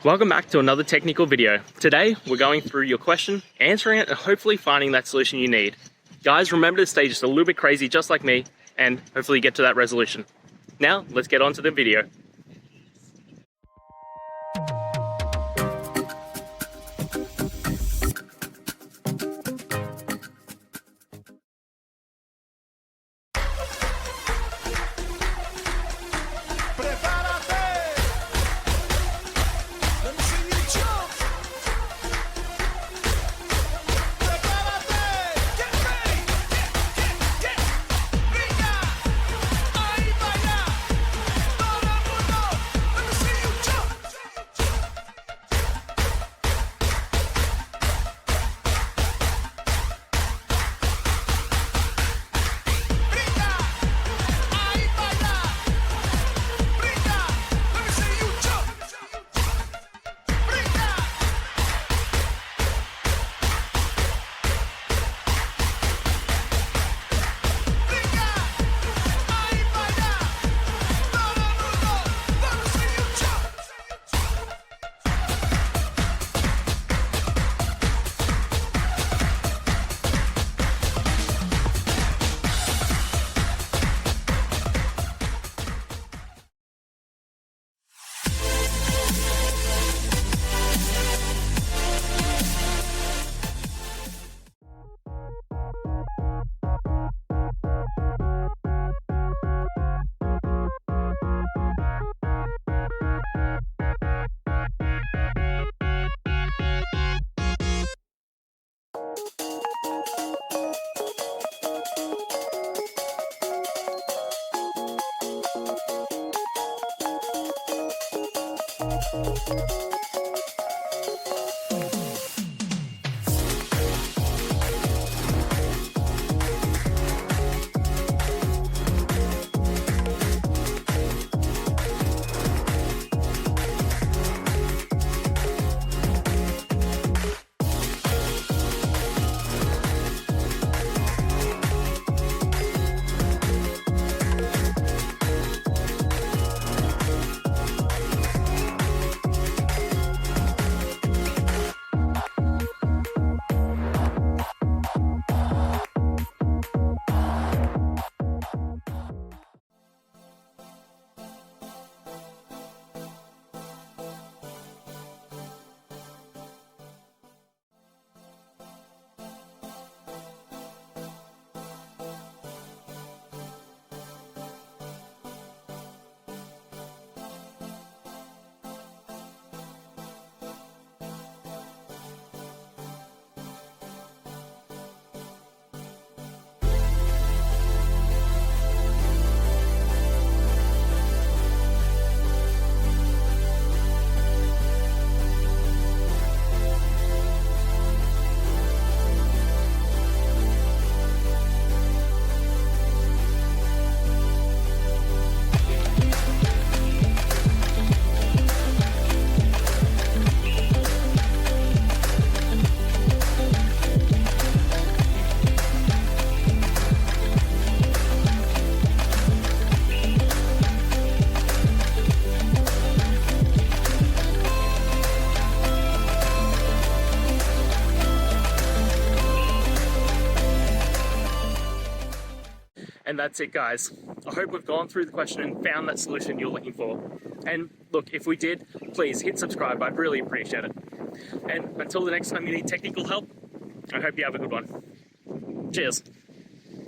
Welcome back to another technical video. Today, we're going through your question, answering it, and hopefully finding that solution you need. Guys, remember to stay just a little bit crazy, just like me, and hopefully get to that resolution. Now, let's get on to the video. And that's it, guys. I hope we've gone through the question and found that solution you're looking for. And look, if we did, please hit subscribe. I'd really appreciate it. And until the next time you need technical help, I hope you have a good one. Cheers.